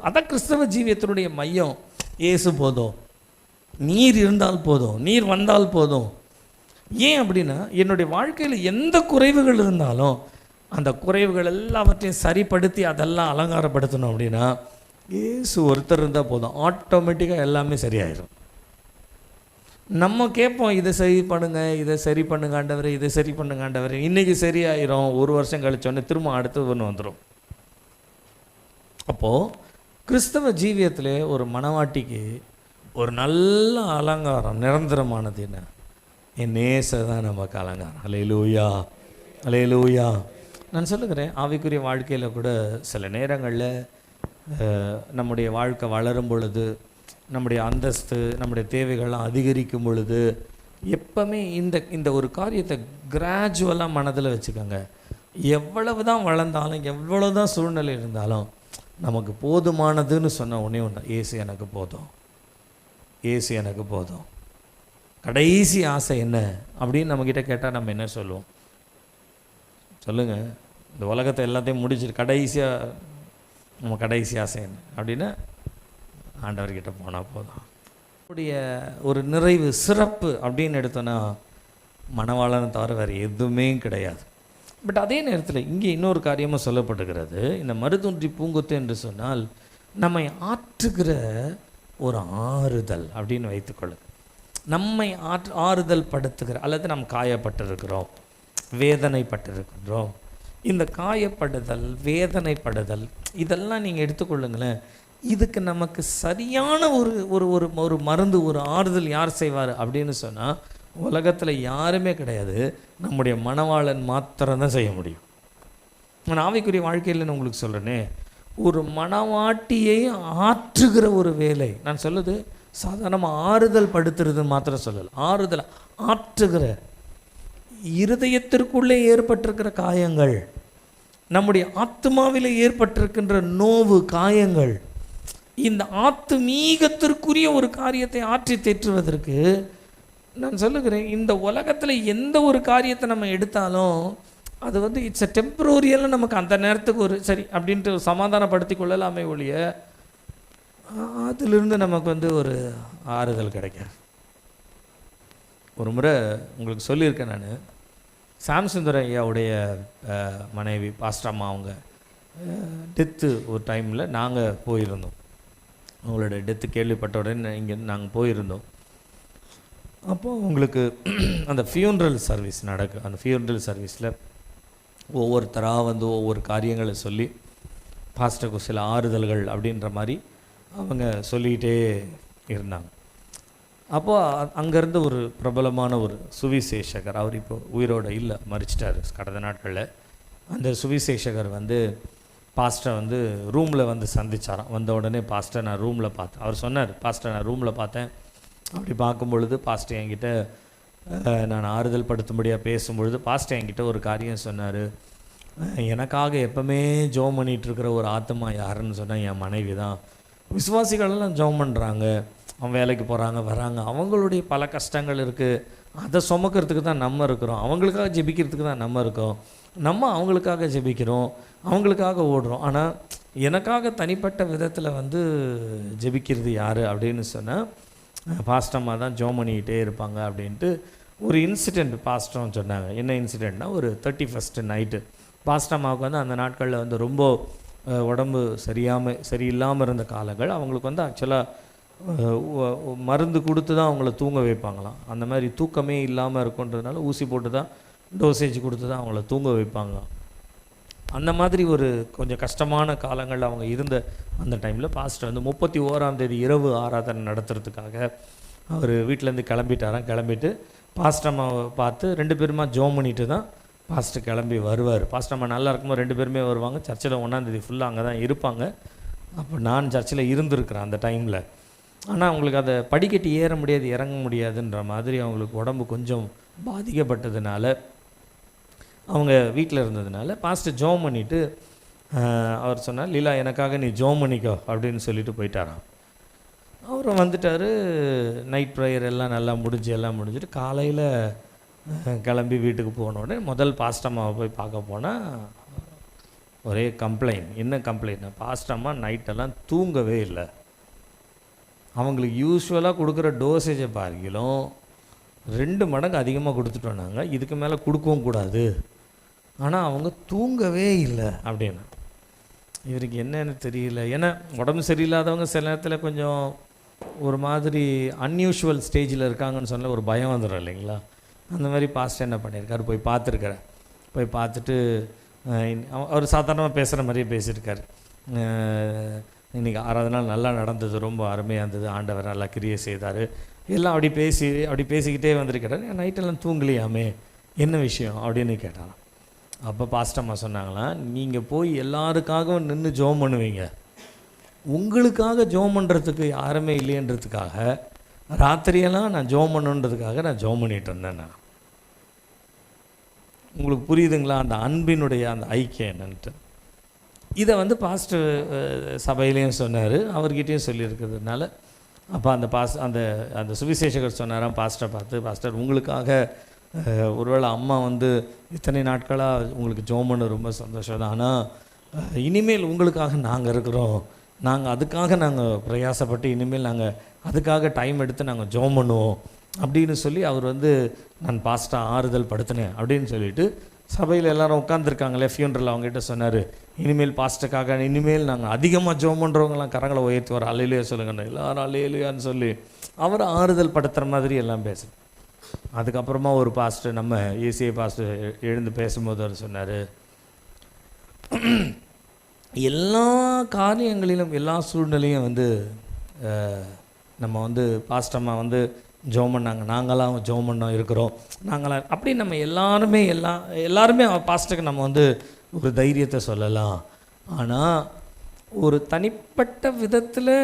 அதான் கிறிஸ்தவ ஜீவியத்தினுடைய மையம். இயேசு போதும், நீர் இருந்தால் போதும், நீர் வந்தால் போதும். ஏன் அப்படின்னா என்னுடைய வாழ்க்கையில் எந்த குறைவுகள் இருந்தாலும் அந்த குறைவுகள் எல்லாவற்றையும் சரிப்படுத்தி அதெல்லாம் அலங்காரப்படுத்தணும் அப்படின்னா இயேசு ஒருத்தர் இருந்தால் போதும், ஆட்டோமேட்டிக்காக எல்லாமே சரியாயிடும். நம்ம கேட்போம், இதை சரி பண்ணுங்க, இதை சரி பண்ணுங்க ஆண்டவரே, இதை சரி பண்ணுங்க ஆண்டவரே, இன்றைக்கி சரியாயிரும், ஒரு வருஷம் கழிச்சோன்னே திரும்ப அடுத்தது ஒன்று வந்துடும். அப்போது கிறிஸ்தவ ஜீவியத்தில் ஒரு மணவாட்டிக்கு ஒரு நல்ல அலங்காரம் நிரந்தரமானது என்ன? என் நேசர் தான் நமக்கு அலங்காரம். அல்லேலூயா, அல்லேலூயா. நான் சொல்லுகிறேன், ஆவிக்குரிய வாழ்க்கையில் கூட சில நேரங்களில் நம்முடைய வாழ்க்கை வளரும் பொழுது, நம்முடைய அந்தஸ்து, நம்முடைய தேவைகள்லாம் அதிகரிக்கும் பொழுது எப்பவுமே இந்த ஒரு காரியத்தை கிராஜுவலாக மனதில் வச்சுக்கோங்க. எவ்வளவு தான் வளர்ந்தாலும், எவ்வளோ தான் சூழ்நிலை இருந்தாலும் நமக்கு போதுமானதுன்னு சொன்ன ஒன்றே ஒன்று, இயேசு எனக்கு போதும், இயேசு எனக்கு போதும். கடைசி ஆசை என்ன அப்படின்னு நம்மக்கிட்ட கேட்டால் நம்ம என்ன சொல்லுவோம்? சொல்லுங்கள். இந்த உலகத்தை எல்லாத்தையும் முடிச்சுட்டு கடைசியாக நம்ம கடைசி ஆசை என்ன அப்படின்னா ஆண்டவர்கிட்ட போனால் போதும். அவருடைய ஒரு நிறைவு சிறப்பு அப்படின்னு எடுத்தோன்னா மணவாளனை தவிர வேறு எதுவுமே கிடையாது. பட் அதே நேரத்தில் இங்கே இன்னொரு காரியமாக சொல்லப்படுகிறது. இந்த மருதொன்றி பூங்கொத்து என்று சொன்னால் நம்மை ஆற்றுகிற ஒரு ஆறுதல் அப்படின்னு வைத்துக்கொள்ளு. நம்மை ஆறுதல் படுத்துகிற, அல்லது நாம் காயப்பட்டிருக்கிறோம், வேதனைப்பட்டிருக்கிறோம். இந்த காயப்படுதல், வேதனைப்படுதல் இதெல்லாம் நீங்கள் எடுத்துக்கொள்ளுங்களேன். இதுக்கு நமக்கு சரியான ஒரு மருந்து, ஒரு ஆறுதல் யார் செய்வார் அப்படின்னு சொன்னால் உலகத்தில் யாருமே கிடையாது, நம்முடைய மணவாளன் மாத்திரம்தான் செய்ய முடியும். நான் ஆவிக்குரிய வாழ்க்கையில் நான் உங்களுக்கு சொல்கிறேனே, ஒரு மணவாட்டியை ஆற்றுகிற ஒரு வேலை. நான் சொல்லுது சாதாரணமாக ஆறுதல் படுத்துறதுன்னு மாத்திரம் சொல்லலை, ஆறுதல் ஆற்றுகிற, இருதயத்திற்குள்ளே ஏற்பட்டிருக்கிற காயங்கள், நம்முடைய ஆத்மாவில் ஏற்பட்டிருக்கின்ற நோவு காயங்கள், இந்த ஆத்துமீகத்திற்குரிய ஒரு காரியத்தை ஆற்றி தேற்றுவதற்கு நான் சொல்லுகிறேன், இந்த உலகத்தில் எந்த ஒரு காரியத்தை நம்ம எடுத்தாலும் அது இட்ஸ் அ டெம்பரரியில் நமக்கு அந்த நேரத்துக்கு ஒரு சரி அப்படின்ட்டு சமாதானப்படுத்தி கொள்ளலாமே ஒழிய அதிலிருந்து நமக்கு ஒரு ஆறுதல் கிடைக்காது. ஒரு முறை உங்களுக்கு சொல்லியிருக்கேன் நான், சாம்சுந்தர ஐயாவுடைய மனைவி பாஸ்டம்மா அவங்க டெத்து ஒரு டைமில் நாங்கள் போயிருந்தோம். அவங்களோட டெத்து கேள்விப்பட்ட உடனே இங்கே நாங்கள் போயிருந்தோம். அப்போது உங்களுக்கு அந்த ஃபியூனரல் சர்வீஸ் நடக்கும். அந்த ஃபியூனரல் சர்வீஸில் ஒவ்வொருத்தராக ஒவ்வொரு காரியங்களை சொல்லி பாஸ்டருக்கு சில ஆறுதல்கள் அப்படின்ற மாதிரி அவங்க சொல்லிக்கிட்டே இருந்தாங்க. அப்போது அங்கேருந்து ஒரு பிரபலமான ஒரு சுவிசேஷகர், அவர் இப்போ உயிரோடு இல்லை, மறிச்சிட்டார் கடந்த நாட்களில். அந்த சுவிசேஷகர் பாஸ்டர் ரூமில் சந்திச்சாராம். வந்த உடனே பாஸ்டர் நான் ரூமில் பார்த்தேன். அவர் சொன்னார், பாஸ்டர் நான் ரூமில் பார்த்தேன். அப்படி பார்க்கும் பொழுது பாஸ்டர் என்கிட்ட நான் ஆறுதல் படுத்தும்படியாக பேசும்பொழுது பாஸ்டர் என்கிட்ட ஒரு காரியம் சொன்னார். எனக்காக எப்பவுமே ஜெபம் பண்ணிகிட்ருக்கிற ஒரு ஆத்மா யாருன்னு சொன்னால் என் மனைவி தான். விசுவாசிகளெல்லாம் ஜெபம் பண்ணுறாங்க, அவன் வேலைக்கு போகிறாங்க வராங்க, அவங்களுடைய பல கஷ்டங்கள் இருக்குது. அதை சுமக்கிறதுக்கு தான் நம்ம இருக்கிறோம், அவங்களுக்காக ஜெபிக்கிறதுக்கு தான் நம்ம இருக்கோம். நம்ம அவங்களுக்காக ஜெபிக்கிறோம், அவங்களுக்காக ஓடுறோம். ஆனால் எனக்காக தனிப்பட்ட விதத்தில் வந்து ஜெபிக்கிறது யார் அப்படின்னு சொன்னால் பாஸ்டம்மா தான் ஜெபம் பண்ணிக்கிட்டே இருப்பாங்க அப்படின்ட்டு ஒரு இன்சிடெண்ட் பாஸ்டம் சொன்னாங்க. என்ன இன்சிடெண்ட்னா, ஒரு 31st நைட்டு பாஸ்டம்மாவுக்கு வந்து அந்த நாட்களில் வந்து ரொம்ப உடம்பு சரியில்லாமல் இருந்த காலங்கள். அவங்களுக்கு வந்து ஆக்சுவலாக மருந்து கொடுத்து தான் அவங்கள தூங்க வைப்பாங்களாம். அந்த மாதிரி தூக்கமே இல்லாமல் இருக்குன்றதுனால ஊசி போட்டு தான், டோசேஜ் கொடுத்து தான் அவங்கள தூங்க வைப்பாங்க. அந்த மாதிரி ஒரு கொஞ்சம் கஷ்டமான காலங்கள் அவங்க இருந்த அந்த டைமில் பாஸ்டர் வந்து 31ஆம் தேதி இரவு ஆராதனை நடத்துறதுக்காக அவர் வீட்டிலேருந்து கிளம்பிட்டு பாஸ்டம்மாவை பார்த்து 2 பேருமா ஜெபம் பண்ணிட்டு தான் பாஸ்டர் கிளம்பி வருவார். பாஸ்டம்மா நல்லா இருக்கும்போது 2 பேருமே வருவாங்க. சர்ச்சில் 1ஆம் தேதி ஃபுல்லாக அங்கே தான் இருப்பாங்க. அப்போ நான் சர்ச்சில் இருந்திருக்கிறேன் அந்த டைமில். ஆனால் அவங்களுக்கு அதை படிக்கட்டு ஏற முடியாது, இறங்க முடியாதுன்ற மாதிரி அவங்களுக்கு உடம்பு கொஞ்சம் பாதிக்கப்பட்டதுனால, அவங்க வீட்டில் இருந்ததுனால பாஸ்டர் ஜெபம் பண்ணிவிட்டு அவர் சொன்னார், லீலா எனக்காக நீ ஜெபம் பண்ணிக்கோ அப்படின்னு சொல்லிட்டு போயிட்டாராம். அவரும் வந்துட்டார். நைட் ப்ரேயர் எல்லாம் நல்லா முடிஞ்சுட்டு காலையில் கிளம்பி வீட்டுக்கு போனோடனே முதல் பாஸ்டம்மாவை போய் பார்க்க போனால் ஒரே கம்ப்ளைண்ட். என்ன கம்ப்ளைண்ட்னா, பாஸ்டம்மா நைட்டெல்லாம் தூங்கவே இல்லை. அவங்களுக்கு யூஸ்வலாக கொடுக்குற டோசேஜை பார்க்கிலும் 2 மடங்கு அதிகமாக கொடுத்துட்டோம் நாங்கள், இதுக்கு மேலே கொடுக்கவும் கூடாது, ஆனால் அவங்க தூங்கவே இல்லை அப்படின்னு. இவருக்கு என்னன்னு தெரியல. ஏன்னா உடம்பு சரியில்லாதவங்க சில நேரத்தில் கொஞ்சம் ஒரு மாதிரி அன்யூஷுவல் ஸ்டேஜில் இருக்காங்கன்னு சொன்னால் ஒரு பயம் வந்துடும் இல்லைங்களா. அந்த மாதிரி பாஸ்டர் என்ன பண்ணியிருக்காரு, போய் பார்த்துருக்காரு. போய் பார்த்துட்டு அவர் சாதாரணமாக பேசுகிற மாதிரியே பேசியிருக்காரு. இன்றைக்கி 6வது நாள் நல்லா நடந்தது, ரொம்ப அருமையாக இருந்தது, ஆண்டவர் நல்லா கிரியை செய்தார், எல்லாம் அப்படி பேசிக்கிட்டே வந்திருக்கிறார். நைட்டெல்லாம் தூங்கலையாமே, என்ன விஷயம் அப்படின்னு கேட்டாராம். அப்போ பாஸ்டம்மா சொன்னாங்களாம், நீங்கள் போய் எல்லாருக்காகவும் நின்று ஜெபம் பண்ணுவீங்க, உங்களுக்காக ஜெபம் பண்ணுறதுக்கு யாருமே இல்லைன்றதுக்காக ராத்திரியெல்லாம் நான் ஜெபம் பண்ணுன்றதுக்காக நான் ஜெபம் பண்ணிகிட்டு இருந்தேன். நான் உங்களுக்கு புரியுதுங்களா அந்த அன்பினுடைய அந்த ஐக்கியம் என்னன்ட்டு. இதை வந்து பாஸ்டர் சபையிலையும் சொன்னார், அவர்கிட்டையும் சொல்லியிருக்கிறதுனால அப்போ அந்த அந்த சுவிசேஷகர் சொன்னாராம் பாஸ்டரை பார்த்து, பாஸ்டர் உங்களுக்காக ஒருவேளை அம்மா வந்து இத்தனை நாட்களாக உங்களுக்கு ஜெபம் பண்ண ரொம்ப சந்தோஷம் தான், ஆனால் இனிமேல் உங்களுக்காக நாங்கள் இருக்கிறோம், அதுக்காக நாங்கள் பிரயாசப்பட்டு இனிமேல் நாங்கள் அதுக்காக டைம் எடுத்து நாங்கள் ஜெபம் பண்ணுவோம் அப்படின்னு சொல்லி அவர் வந்து நான் பாஸ்டா ஆறுதல் படுத்தினேன் அப்படின்னு சொல்லிட்டு சபையில் எல்லாரும் உட்காந்துருக்காங்களே ஃபியூனரில் அவங்ககிட்ட சொன்னார், இனிமேல் பாஸ்டருக்காக இனிமேல் நாங்கள் அதிகமாக ஜெபம் பண்ணுறவங்களாம் கரங்களை உயர்த்தி வர அல்லையிலேயே சொல்லுங்கண்ணா, எல்லாரும் அல்லையிலேயான்னு சொல்லி அவர் ஆறுதல் படுத்துகிற மாதிரி எல்லாம் பேசு. அதுக்கப்புறமா ஒரு பாஸ்டர், நம்ம ஏசிஐ பாஸ்டர் எழுந்து பேசும்போது அவர் சொன்னார், எல்லா காரியங்களிலும் எல்லா சூழ்நிலையும் வந்து நம்ம வந்து பாஸ்டம்மா வந்து ஜெபம் பண்ணாங்க, நாங்களாம் ஜெபம் பண்ணோம் இருக்கிறோம், நாங்களாம் அப்படி நம்ம எல்லாருமே பாஸ்டருக்கு நம்ம வந்து ஒரு தைரியத்தை சொல்லலாம். ஆனால் ஒரு தனிப்பட்ட விதத்தில்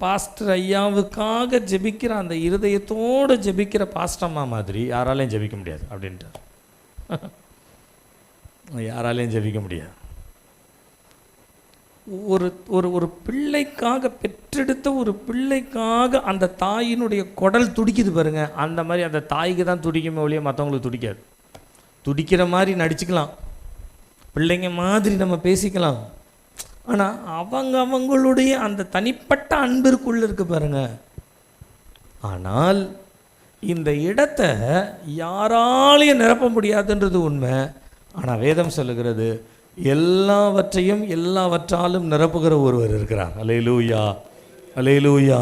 பாஸ்டர் ஐயாவுக்காக ஜெபிக்கிற அந்த இருதயத்தோடு ஜெபிக்கிற பாஸ்டம்மா மாதிரி யாராலையும் ஜெபிக்க முடியாது அப்படின்ட்டு. யாராலையும் ஜெபிக்க முடியாது. ஒரு ஒரு ஒரு பிள்ளைக்காக, பெற்றெடுத்த ஒரு பிள்ளைக்காக அந்த தாயினுடைய குடல் துடிக்குது பாருங்க, அந்த மாதிரி அந்த தாய்க்கு தான் துடிக்குமே ஒழிய மற்றவங்களுக்கு துடிக்காது. துடிக்கிற மாதிரி நடிச்சுக்கலாம், பிள்ளைங்க மாதிரி நம்ம பேசிக்கலாம், ஆனால் அவங்களுடைய அந்த தனிப்பட்ட அன்பிற்குள்ள இருக்கு பாருங்க. ஆனால் இந்த இடத்தை யாராலையும் நிரப்ப முடியாதுன்றது உண்மை. ஆனால் வேதம் சொல்லுகிறது, எல்லாவற்றாலும் நிரப்புகிற ஒருவர் இருக்கிறார். அல்லேலூயா, அல்லேலூயா.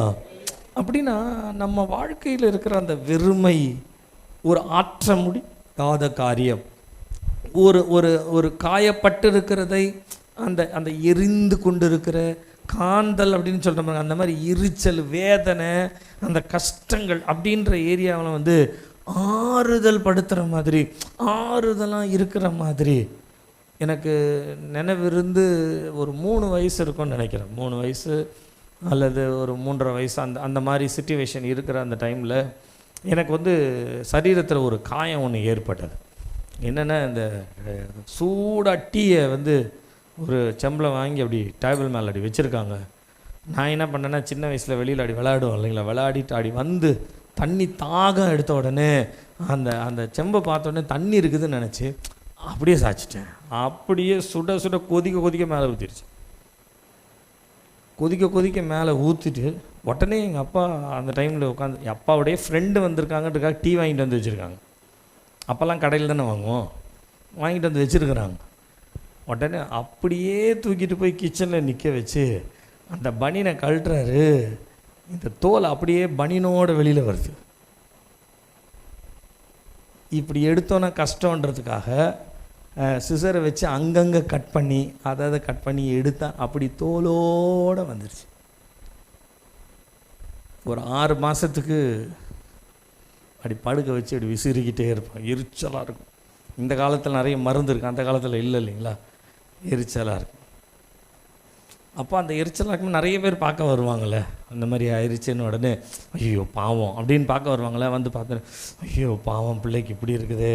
அப்படின்னா நம்ம வாழ்க்கையில் இருக்கிற அந்த வெறுமை, ஒரு ஆற்ற முடியாத காரியம், ஒரு ஒரு ஒரு காயப்பட்டு இருக்கிறதை அந்த எரிந்து கொண்டு இருக்கிற காந்தல் அப்படின்னு சொல்கிற அந்த மாதிரி எரிச்சல், வேதனை, அந்த கஷ்டங்கள் அப்படின்ற ஏரியாவில் வந்து ஆறுதல் படுத்துகிற மாதிரி, ஆறுதலாக இருக்கிற மாதிரி எனக்கு நினைவிருந்து ஒரு 3 வயசு இருக்கும்னு நினைக்கிறேன். 3 வயசு அல்லது ஒரு 3.5 வயசு அந்த மாதிரி சிச்சுவேஷன் இருக்கிற அந்த டைமில் எனக்கு வந்து சரீரத்தில் ஒரு காயம் ஒன்று ஏற்பட்டது. என்னென்னா, இந்த சூடாக டீயை வந்து ஒரு செம்பில் வாங்கி அப்படி டேபிள் மேலே அப்படி வச்சுருக்காங்க. நான் என்ன பண்ணேன்னா, சின்ன வயசில் வெளியில் அடி விளையாடுவோம் இல்லைங்களா, விளையாடிட்டு அடி வந்து தண்ணி தாகம் எடுத்த உடனே அந்த அந்த செம்பை பார்த்த உடனே தண்ணி இருக்குதுன்னு நினச்சி அப்படியே சாய்ச்சிட்டேன். அப்படியே சுட சுட கொதிக்க கொதிக்க மேலே ஊற்றிடுச்சு. கொதிக்க கொதிக்க மேலே ஊற்றிட்டு உடனே எங்கள் அப்பா அந்த டைமில் உட்காந்து, என் அப்பாவுடைய ஃப்ரெண்டு வந்திருக்காங்கன்றக்காக டீ வாங்கிட்டு வந்து வச்சுருக்காங்க. அப்போல்லாம் கடையில் தானே வாங்குவோம், வாங்கிட்டு வந்து வச்சுருக்குறாங்க. உடனே அப்படியே தூக்கிட்டு போய் கிச்சனில் நிற்க வச்சு அந்த பனியனை கழட்டுறாரு. இந்த தோல் அப்படியே பனியனோட வெளியில் வருது. இப்படி எடுத்தோன்னா கஷ்டன்றதுக்காக சிசரை வச்சு அங்கங்கே கட் பண்ணி அதை கட் பண்ணி எடுத்தா அப்படி தோலோடு வந்துடுச்சு. ஒரு 6 மாதத்துக்கு அப்படி படுக்க வச்சு அப்படி விசிறிக்கிட்டே இருப்போம். எரிச்சலாக இருக்கும். இந்த காலத்தில் நிறைய மருந்து இருக்குது, அந்த காலத்தில் இல்லை இல்லைங்களா, எரிச்சலாக இருக்கும். அப்போ அந்த எரிச்சலாக இருக்கும் நிறைய பேர் பார்க்க வருவாங்கள்ல, அந்த மாதிரி ஆயிடுச்சுன்னு உடனே ஐயோ பாவம் அப்படின்னு பார்க்க வருவாங்களே. வந்து பார்த்து ஐயோ பாவம் பிள்ளைக்கு இப்படி இருக்குது,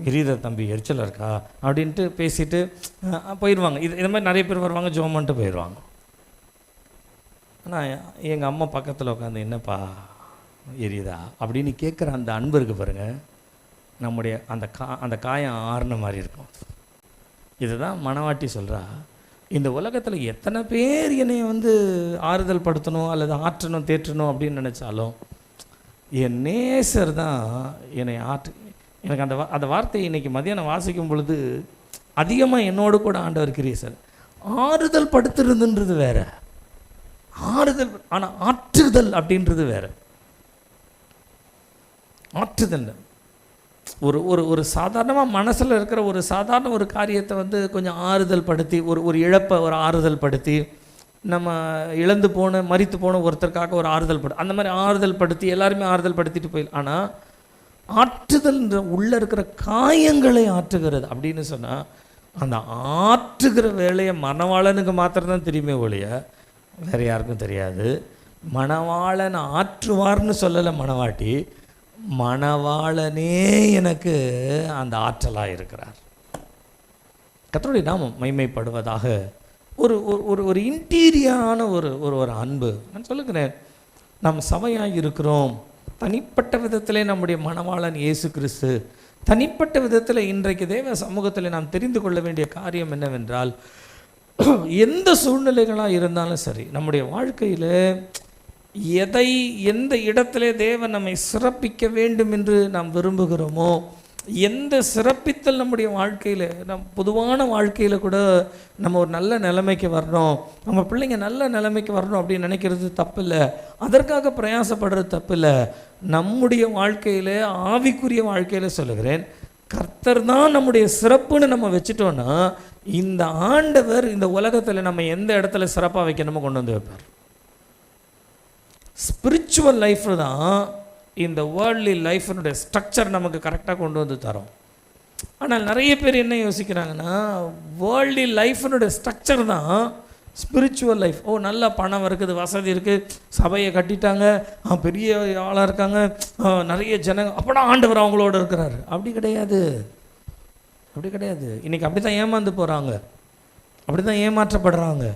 எரியுத தம்பி எரிச்சலாக இருக்கா அப்படின்ட்டு பேசிட்டு போயிடுவாங்க. இது மாதிரி நிறைய பேர் வருவாங்க, ஜோம் பண்ணிட்டு போயிடுவாங்க. ஆனால் எங்கள் அம்மா பக்கத்தில் உட்காந்து என்னப்பா எரியுதா அப்படின்னு கேட்குற அந்த அன்பு இருக்குது பாருங்கள், நம்முடைய அந்த காயம் ஆறுன மாதிரி இருக்கும். இதுதான் மணவாட்டி சொல்கிறா, இந்த உலகத்தில் எத்தனை பேர் என்னை வந்து ஆறுதல் படுத்தணும் அல்லது ஆற்றணும் தேற்றணும் அப்படின்னு நினச்சாலும் என் நேசர் தான் என்னை எனக்கு அந்த வார்த்தையை இன்றைக்கி மதியானம் வாசிக்கும் பொழுது அதிகமாக என்னோடு கூட ஆண்டவர் கிரியை சார். ஆறுதல் படுத்துறதுன்றது வேற, ஆறுதல், ஆனால் ஆற்றுதல் அப்படின்றது வேற. ஆற்றுதல் ஒரு ஒரு ஒரு சாதாரணமாக மனசில் இருக்கிற ஒரு சாதாரண ஒரு காரியத்தை வந்து கொஞ்சம் ஆறுதல் படுத்தி, ஒரு இழப்பை ஒரு ஆறுதல் படுத்தி, நம்ம இழந்து போன மரித்து போன ஒருத்தருக்காக ஒரு ஆறுதல் அந்த மாதிரி ஆறுதல் படுத்தி எல்லாருமே ஆறுதல் படுத்திட்டு போயிடலாம். ஆனால் ஆற்றுதல்ன்ற உள்ளே இருக்கிற காயங்களை ஆற்றுகிறது அப்படின்னு சொன்னால் அந்த ஆற்றுகிற வேலையை மணவாளனுக்கு மாத்திரம்தான் தெரியுமே ஒழிய வேறு யாருக்கும் தெரியாது. மணவாளன் ஆற்றுவார்னு சொல்லலை மணவாட்டி, மணவாளனே எனக்கு அந்த ஆற்றலாக இருக்கிறார். கர்த்தருடைய நாமம் மைமைப்படுவதாக. ஒரு ஒரு ஒரு இன்டீரியரான ஒரு ஒரு அன்பு. நான் சொல்லுகிறேன், நாம் சபையாக இருக்கிறோம், தனிப்பட்ட விதத்திலே நம்முடைய மணவாளன் இயேசு கிறிஸ்து. தனிப்பட்ட விதத்தில் இன்றைக்கு தேவ சமூகத்தில் நாம் தெரிந்து கொள்ள வேண்டிய காரியம் என்னவென்றால், எந்த சூழ்நிலைகளாக இருந்தாலும் சரி, நம்முடைய வாழ்க்கையில் எந்த இடத்திலே தேவன் நம்மை சிறப்பிக்க வேண்டும் என்று நாம் விரும்புகிறோமோ, எந்த சிறப்பித்தல் நம்முடைய வாழ்க்கையில், பொதுவான வாழ்க்கையில் கூட நம்ம ஒரு நல்ல நிலைமைக்கு வரணும், நம்ம பிள்ளைங்க நல்ல நிலைமைக்கு வரணும் அப்படின்னு நினைக்கிறது தப்பில்லை, அதற்காக பிரயாசப்படுறது தப்பில்லை. நம்முடைய வாழ்க்கையில், ஆவிக்குரிய வாழ்க்கையில் சொல்லுகிறேன், கர்த்தர் தான் நம்முடைய சிறப்புன்னு நம்ம வச்சுட்டோன்னா இந்த ஆண்டவர் இந்த உலகத்தில் நம்ம எந்த இடத்துல சிறப்பாக வைக்கணுமோ கொண்டு வந்து வைப்பார். ஸ்பிரிச்சுவல் லைஃப் தான் இந்த வேர்ல்ட்லி லைஃப்னுடைய ஸ்ட்ரக்சர் நமக்கு கரெக்டாக கொண்டு வந்து தரோம். ஆனால் நிறைய பேர் என்ன யோசிக்கிறாங்கன்னா, வேர்ல்ட்லி லைஃப்னுடைய ஸ்ட்ரக்சர் தான் ஸ்பிரிச்சுவல் லைஃப். ஓ, நல்ல பணம் இருக்குது, வசதி இருக்குது, சபையை கட்டிட்டாங்க, பெரிய ஆளாக இருக்காங்க, நிறைய ஜனங்க, அப்போனா ஆண்டவர் அவங்களோட இருக்கிறாரு. அப்படி கிடையாது, அப்படி கிடையாது. இன்றைக்கி அப்படி தான் ஏமாந்து போகிறாங்க, அப்படி தான் ஏமாற்றப்படுறாங்க.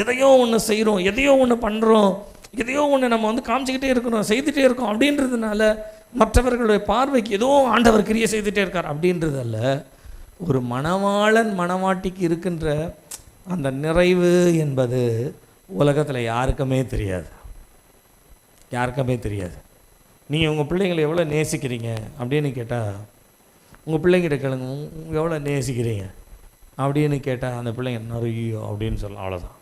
எதையோ ஒன்று செய்கிறோம், எதையோ ஒன்று பண்ணுறோம், எதையோ ஒன்று நம்ம வந்து காமிச்சிக்கிட்டே இருக்கிறோம், செய்துகிட்டே இருக்கோம் அப்படின்றதுனால மற்றவர்களுடைய பார்வைக்கு ஏதோ ஆண்டவர் கிரியை செய்துகிட்டே இருக்கார் அப்படின்றதல்ல. ஒரு மணவாளன் மணவாட்டிக்கு இருக்கின்ற அந்த நிறைவு என்பது உலகத்தில் யாருக்குமே தெரியாது, யாருக்குமே தெரியாது. நீங்கள் உங்கள் பிள்ளைங்களை எவ்வளோ நேசிக்கிறீங்க அப்படின்னு கேட்டால், உங்கள் பிள்ளைங்கிட்ட கேளுங்க, எவ்வளோ நேசிக்கிறீங்க அப்படின்னு கேட்டால் அந்த பிள்ளைங்க நிறையோ அப்படின்னு சொல்லலாம், அவ்வளோதான்.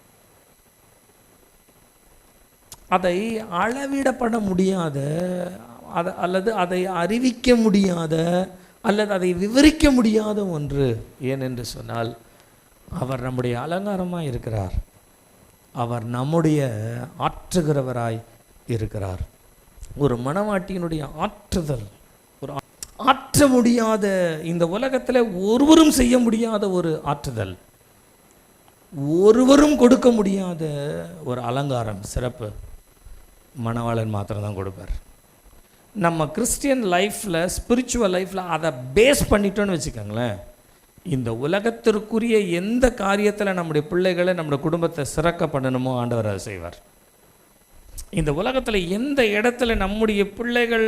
அதை அளவிடப்பட முடியாத, அல்லது அதை அறிவிக்க முடியாத, அல்லது அதை விவரிக்க முடியாத ஒன்று. ஏனென்று சொன்னால் அவர் நம்முடைய அலங்காரமாக இருக்கிறார், அவர் நம்முடைய ஆற்றுகிறவராய் இருக்கிறார். ஒரு மணவாட்டியினுடைய ஆற்றுதல், ஒரு ஆற்ற முடியாத, இந்த உலகத்தில் ஒருவரும் செய்ய முடியாத ஒரு ஆற்றுதல், ஒருவரும் கொடுக்க முடியாத ஒரு அலங்காரம், சிறப்பு மணவாளன் மாத்திரம்தான் கொடுப்பார். நம்ம கிறிஸ்டியன் லைஃப்பில், ஸ்பிரிச்சுவல் லைஃப்பில் அதை பேஸ் பண்ணிட்டோன்னு வச்சுக்கோங்களேன், இந்த உலகத்திற்குரிய எந்த காரியத்தில் நம்முடைய பிள்ளைகளை நம்முடைய குடும்பத்தை சிறக்க பண்ணணுமோ ஆண்டவர் அதை செய்வார். இந்த உலகத்தில் எந்த இடத்துல நம்முடைய பிள்ளைகள்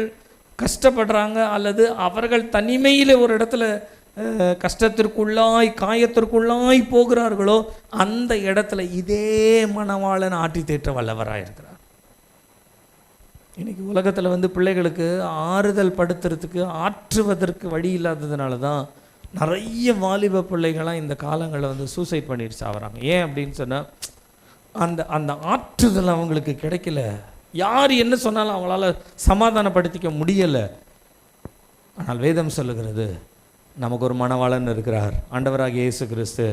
கஷ்டப்படுறாங்க அல்லது அவர்கள் தனிமையில் ஒரு இடத்துல கஷ்டத்திற்குள்ளாய் காயத்திற்குள்ளாய் போகிறார்களோ அந்த இடத்துல இதே மணவாளன் ஆட்டி தேற்ற வல்லவராக இருக்கிறார். இன்றைக்கி உலகத்தில் பிள்ளைகளுக்கு ஆறுதல் படுத்துறதுக்கு ஆற்றுவதற்கு வழி இல்லாததுனால தான் நிறைய வாலிப பிள்ளைகள்லாம் இந்த காலங்களில் சூசைட் பண்ணிட்டு சாவறாங்க. ஏன் அப்படின்னு சொன்னால் அந்த அந்த ஆற்றுதல் அவங்களுக்கு கிடைக்கல. யார் என்ன சொன்னாலும் அவங்களால சமாதானப்படுத்திக்க முடியலை. ஆனால் வேதம் சொல்லுகிறது நமக்கு ஒரு மணவாளன் இருக்கிறார், ஆண்டவராகிய இயேசு கிறிஸ்து.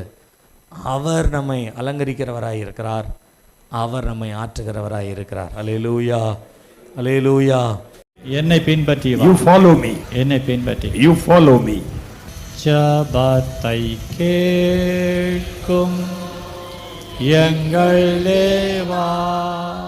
அவர் நம்மை அலங்கரிக்கிறவராய் இருக்கிறார், அவர் நம்மை ஆற்றுகிறவராய் இருக்கிறார். அல்லேலூயா, அல்லேலூயா. என்னை பின்பற்றி வா. You follow me. என்னை பின்பற்றி. You follow me. ஜெபத்தை கேட்கும் எங்கள் தேவா.